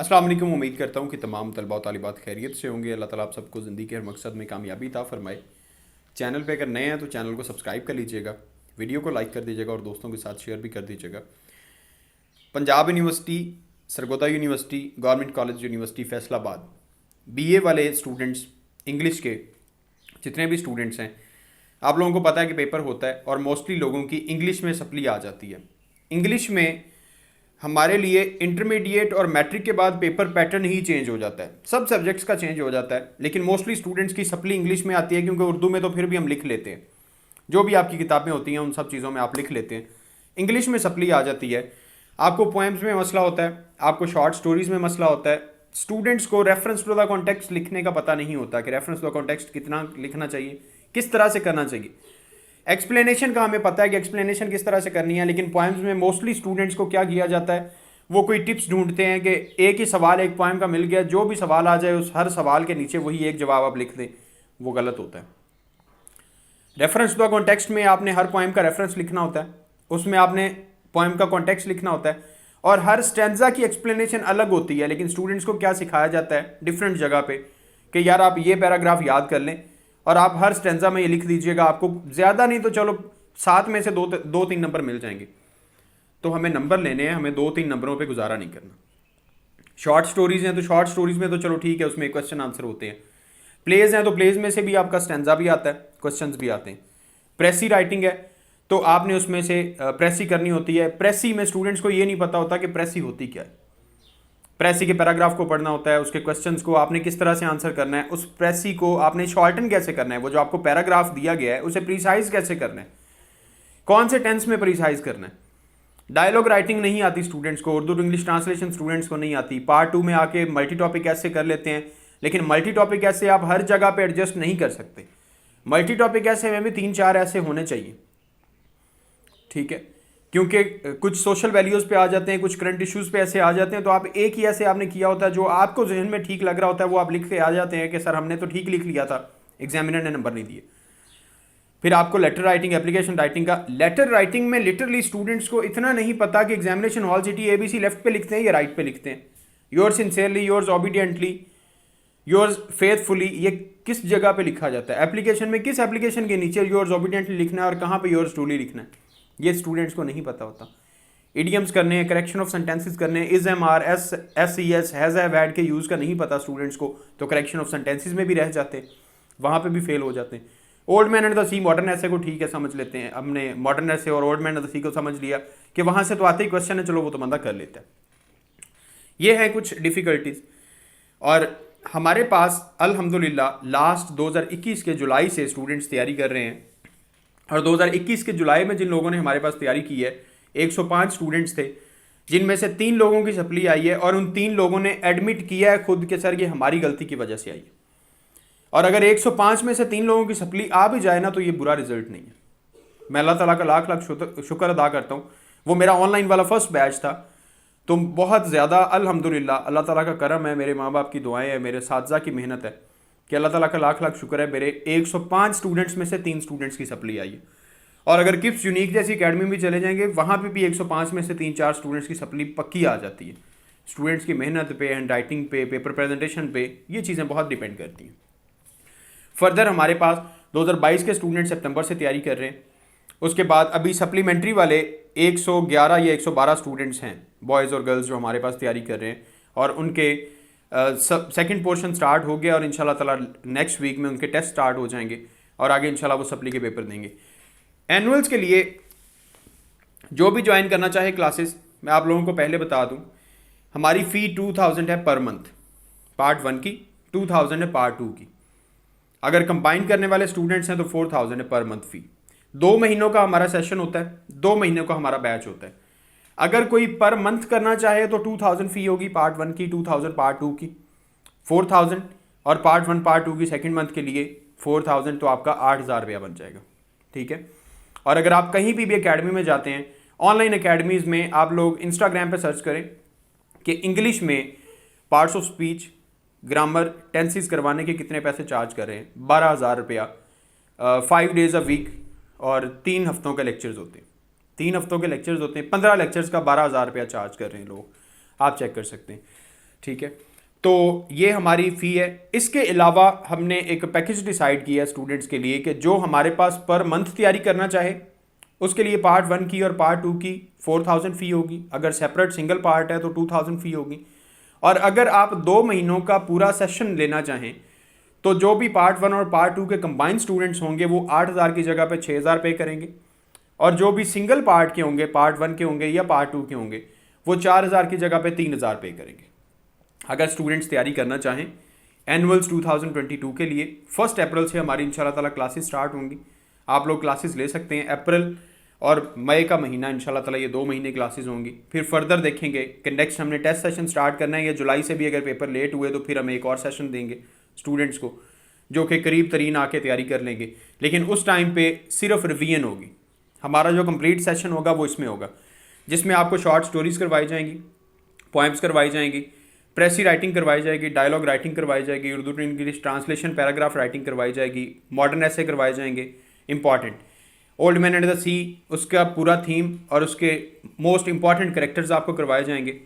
अस्सलाम वालेकुम। उम्मीद करता हूँ कि तमाम तलबा और तालिबात खैरियत से होंगे। अल्लाह ताला आप सबको ज़िंदगी के हर मकसद में कामयाबी अता फरमाए। चैनल पे अगर नए हैं तो चैनल को सब्सक्राइब कर लीजिएगा, वीडियो को लाइक कर दीजिएगा और दोस्तों के साथ शेयर भी कर दीजिएगा। Punjab university, Sargodha university, government college university Faisalabad, BA वाले स्टूडेंट्स, इंग्लिश के जितने भी स्टूडेंट्स हैं, आप लोगों को पता है कि पेपर होता है और मोस्टली लोगों की इंग्लिश में सप्ली आ जाती है। इंग्लिश में हमारे लिए इंटरमीडिएट और मैट्रिक के बाद पेपर पैटर्न ही चेंज हो जाता है, सब सब्जेक्ट्स का चेंज हो जाता है, लेकिन मोस्टली स्टूडेंट्स की सप्ली इंग्लिश में आती है क्योंकि उर्दू में तो फिर भी हम लिख लेते हैं, जो भी आपकी किताबें होती हैं उन सब चीज़ों में आप लिख लेते हैं। इंग्लिश में सप्ली आ जाती है, आपको पोएम्स में मसला होता है, आपको शॉर्ट स्टोरीज़ में मसला होता है। स्टूडेंट्स को रेफरेंस टू द कॉन्टेक्स्ट लिखने का पता नहीं होता कि रेफरेंस टू द कॉन्टेक्स्ट कितना लिखना चाहिए, किस तरह से करना चाहिए। एक्सप्लेनेशन का हमें पता है कि एक्सप्लेनेशन किस तरह से करनी है, लेकिन पोएम्स में मोस्टली स्टूडेंट्स को क्या किया जाता है, वो कोई टिप्स ढूंढते हैं कि एक ही सवाल एक पोएम का मिल गया, जो भी सवाल आ जाए उस हर सवाल के नीचे वही एक जवाब आप लिख दें। वो गलत होता है। रेफरेंस टू द कॉन्टेक्स्ट में आपने हर पोएम का रेफरेंस लिखना होता है, उसमें आपने पोएम का कॉन्टेक्स्ट लिखना होता है और हर स्टैंजा की एक्सप्लेनेशन अलग होती है। लेकिन स्टूडेंट्स को क्या सिखाया जाता है डिफरेंट जगह पे कि यार आप ये पैराग्राफ याद कर लें और आप हर स्टैंजा में ये लिख दीजिएगा, आपको ज़्यादा नहीं तो चलो 7 में से दो तीन नंबर मिल जाएंगे। तो हमें नंबर लेने हैं, हमें 2-3 नंबरों पे गुजारा नहीं करना। शॉर्ट स्टोरीज़ हैं तो शॉर्ट स्टोरीज़ में तो चलो ठीक है, उसमें क्वेश्चन आंसर होते हैं। प्लेज हैं तो प्लेज में से भी आपका स्टैंजा भी आता है, क्वेश्चंस भी आते हैं। प्रेसी राइटिंग है तो आपने उसमें से प्रेसी करनी होती है। प्रेसी में स्टूडेंट्स को ये नहीं पता होता कि प्रेसी होती क्या है। प्रेसी के पैराग्राफ को पढ़ना होता है, उसके क्वेश्चंस को आपने किस तरह से आंसर करना है, उस प्रेसी को आपने शॉर्टन कैसे करना है, वो जो आपको पैराग्राफ दिया गया है उसे प्रिसाइज कैसे करना है, कौन से टेंस में प्रिसाइज करना है। डायलॉग राइटिंग नहीं आती स्टूडेंट्स को, Urdu to English translation students को नहीं आती। पार्ट 2 में आके मल्टी टॉपिक ऐसे कर लेते हैं, लेकिन मल्टी टॉपिक ऐसे आप हर जगह पे एडजस्ट नहीं कर सकते। मल्टी टॉपिक ऐसे में भी 3-4 ऐसे होने चाहिए, ठीक है, क्योंकि कुछ सोशल वैल्यूज़ पे आ जाते हैं, कुछ करंट इश्यूज़ पे ऐसे आ जाते हैं, तो आप एक ही ऐसे आपने किया होता है जो आपको जहन में ठीक लग रहा होता है, वो आप लिख के आ जाते हैं कि सर हमने तो ठीक लिख लिया था, एग्जामिनर ने नंबर नहीं दिए। फिर आपको लेटर राइटिंग, एप्लीकेशन राइटिंग का। लेटर राइटिंग में लिटरली स्टूडेंट्स को इतना नहीं पता कि examination hall city ABC left पे लिखते हैं या राइट पे लिखते हैं। Yours sincerely, yours obediently, yours faithfully, ये किस जगह पे लिखा जाता है। एप्लीकेशन में किस एप्लीकेशन के नीचे योर्स ऑबिडियंटली लिखना है और कहाँ पे योर्स ट्रूली लिखना है, ये स्टूडेंट्स को नहीं पता होता। इडियम्स करने हैं, करेक्शन ऑफ सेंटेंसेस करने हैं, is am are S S C S has have had के यूज़ का नहीं पता स्टूडेंट्स को, तो करेक्शन ऑफ सेंटेंसेस में भी रह जाते हैं, वहाँ पे भी फेल हो जाते हैं। Old man and the sea, modern ऐसे को ठीक है समझ लेते हैं, हमने मॉडर्न ऐसे और ओल्ड मैन एंड द सी को समझ लिया कि वहाँ से तो आते ही क्वेश्चन है, चलो वो तो बंदा कर लेता है। ये है कुछ डिफ़िकल्टीज़। और हमारे पास अल्हम्दुलिल्लाह लास्ट 2021 के जुलाई से स्टूडेंट्स तैयारी कर रहे हैं, और 2021 के जुलाई में जिन लोगों ने हमारे पास तैयारी की है 105 स्टूडेंट्स थे, जिनमें से 3 लोगों की सप्ली आई है और उन 3 लोगों ने एडमिट किया है खुद के सर ये हमारी गलती की वजह से आई है। और अगर 105 में से 3 लोगों की सप्ली आ भी जाए ना तो ये बुरा रिजल्ट नहीं है। मैं अल्लाह ताला का लाख लाख शुक्र अदा करता हूँ। वो मेरा ऑनलाइन वाला फर्स्ट बैच था, तो बहुत ज़्यादा अल्हम्दुलिल्लाह अल्लाह ताला का करम है, मेरे माँ बाप की दुआएं हैं, मेरे साथी की मेहनत है कि अल्लाह ताला का लाख लाख शुक्र है, मेरे 105 स्टूडेंट्स में से 3 स्टूडेंट्स की सप्ली आई है। और अगर किप्स यूनिक जैसी अकेडमी में चले जाएंगे, वहाँ पे भी 105 में से 3-4 स्टूडेंट्स की सप्ली पक्की आ जाती है। स्टूडेंट्स की मेहनत पे, हैंड राइटिंग पे, पेपर प्रेजेंटेशन पे, ये चीज़ें बहुत डिपेंड करती हैं। फर्दर हमारे पास 2022 के स्टूडेंट सितंबर से तैयारी कर रहे हैं। उसके बाद अभी सप्लीमेंट्री वाले 111 या 112 स्टूडेंट्स हैं, बॉयज़ और गर्ल्स, जो हमारे पास तैयारी कर रहे हैं, और उनके सेकंड पोर्शन स्टार्ट हो गया और इंशाल्लाह ताला नेक्स्ट वीक में उनके टेस्ट स्टार्ट हो जाएंगे और आगे इंशाल्लाह वो सप्ली के पेपर देंगे। एनुअल्स के लिए जो भी ज्वाइन करना चाहे क्लासेस, मैं आप लोगों को पहले बता दूं, हमारी फ़ी 2000 है पर मंथ, पार्ट 1 की 2000 है, पार्ट 2 की। अगर कंबाइन करने वाले स्टूडेंट्स हैं तो 4000 है पर मंथ फ़ी। 2 महीनों का हमारा सेशन होता है, 2 महीनों का हमारा बैच होता है। अगर कोई पर मंथ करना चाहे तो 2000 फ़ी होगी पार्ट 1 की, 2000 पार्ट 2 की, 4000, और पार्ट 1 पार्ट 2 की सेकंड मंथ के लिए 4000, तो आपका 8000 रुपया बन जाएगा, ठीक है। और अगर आप कहीं भी एकेडमी में जाते हैं, ऑनलाइन एकेडमीज़ में आप लोग इंस्टाग्राम पे सर्च करें कि इंग्लिश में parts of speech, grammar, tenses करवाने के कितने पैसे चार्ज कर रहे हैं। 12,000 रुपया, 5 डेज़ अ वीक, और 3 हफ्तों के लेक्चर्स होते हैं। 3 हफ्तों के लेक्चर्स होते हैं, 15 लेक्चर्स का 12,000 रुपया चार्ज कर रहे हैं लोग, आप चेक कर सकते हैं। ठीक है, तो ये हमारी फ़ी है। इसके अलावा हमने एक पैकेज डिसाइड किया स्टूडेंट्स के लिए कि जो हमारे पास पर मंथ तैयारी करना चाहे उसके लिए पार्ट 1 की और पार्ट 2 की 4000 फ़ी होगी, अगर सेपरेट सिंगल पार्ट है तो 2000 फ़ी होगी, और अगर आप 2 महीनों का पूरा सेशन लेना चाहें तो जो भी पार्ट 1 और पार्ट 2 के कंबाइंड स्टूडेंट्स होंगे वो 8000 की जगह पे 6000 पे करेंगे, और जो भी सिंगल पार्ट के होंगे, पार्ट 1 के होंगे या पार्ट 2 के होंगे, वो 4000 की जगह पे 3000 पे करेंगे। अगर स्टूडेंट्स तैयारी करना चाहें एनुअल्स 2022 के लिए 1 अप्रैल से हमारी इंशाल्लाह ताला क्लासेस स्टार्ट होंगी। आप लोग क्लासेस ले सकते हैं। अप्रैल और मई का महीना इंशाल्लाह ताला ये 2 महीने क्लासेस होंगी। फिर फर्दर देखेंगे कि नेक्स्ट हमने टेस्ट सेशन स्टार्ट करना है या जुलाई से भी अगर पेपर लेट हुए तो फिर हम एक और सेशन देंगे स्टूडेंट्स को, जो कि करीब तरीन आके तैयारी कर लेंगे। लेकिन उस टाइम पे सिर्फ रिवीजन होगी। हमारा जो कंप्लीट सेशन होगा वो इसमें होगा, जिसमें आपको शॉर्ट स्टोरीज करवाई जाएंगी, पोएम्स करवाई जाएंगी, प्रेसी राइटिंग करवाई जाएगी, डायलॉग राइटिंग करवाई जाएगी, Urdu to English translation paragraph writing करवाई जाएगी, मॉडर्न ऐसे करवाए जाएंगे। Important old man and the sea, उसका पूरा थीम और उसके मोस्ट इंपॉर्टेंट करेक्टर्स आपको करवाए जाएंगे,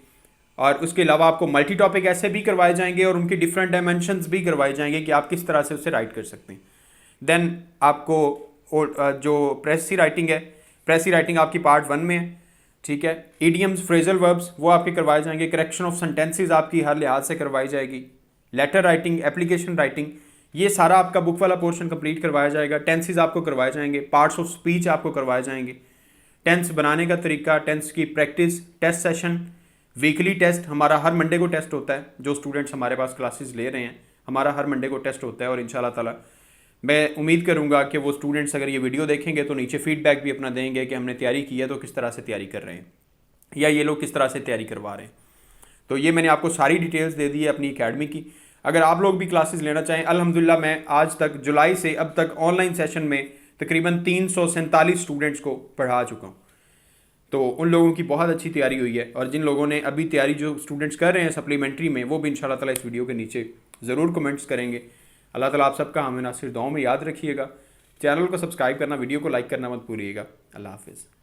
और उसके अलावा आपको मल्टी टॉपिक ऐसे भी करवाए जाएंगे और उनकी डिफरेंट डायमेंशंस भी करवाए जाएंगे कि आप किस तरह से उसे राइट कर सकते हैं। देन आपको जो प्रेसी राइटिंग है, प्रेसी राइटिंग आपकी पार्ट 1 में है, ठीक है। ईडियम्स, फ्रेजल वर्ब्स वो आपके करवाए जाएंगे। करेक्शन ऑफ सेंटेंसेस आपकी हर लिहाज से करवाई जाएगी। लेटर राइटिंग, एप्लीकेशन राइटिंग, ये सारा आपका बुक वाला पोर्शन कंप्लीट करवाया जाएगा। टेंसेस आपको करवाए जाएंगे, पार्ट्स ऑफ स्पीच आपको करवाए जाएंगे, टेंस बनाने का तरीका, टेंस की practice, test session, weekly test. हमारा हर मंडे को टेस्ट होता है। जो स्टूडेंट्स हमारे पास क्लासेस ले रहे हैं, हमारा हर मंडे को टेस्ट होता है, और इंशाल्लाह ताला मैं उम्मीद करूंगा कि वो स्टूडेंट्स अगर ये वीडियो देखेंगे तो नीचे फीडबैक भी अपना देंगे कि हमने तैयारी की है तो किस तरह से तैयारी कर रहे हैं, या ये लोग किस तरह से तैयारी करवा रहे हैं। तो ये मैंने आपको सारी डिटेल्स दे दी है अपनी एकेडमी की। अगर आप लोग भी क्लासेस लेना चाहें, अल्हम्दुलिल्लाह मैं आज तक जुलाई से अब तक ऑनलाइन सेशन में तकरीबन 347 स्टूडेंट्स को पढ़ा चुका हूँ। तो उन लोगों की बहुत अच्छी तैयारी हुई है, और जिन लोगों ने अभी तैयारी जो स्टूडेंट्स कर रहे हैं सप्लीमेंट्री में, वो भी इंशाल्लाह ताला इस वीडियो के नीचे ज़रूर कमेंट्स करेंगे। अल्लाह ताला आप सबका हमें नासिर दुआओं में याद रखिएगा। चैनल को सब्सक्राइब करना, वीडियो को लाइक करना मत भूलिएगा। अल्लाह हाफिज़।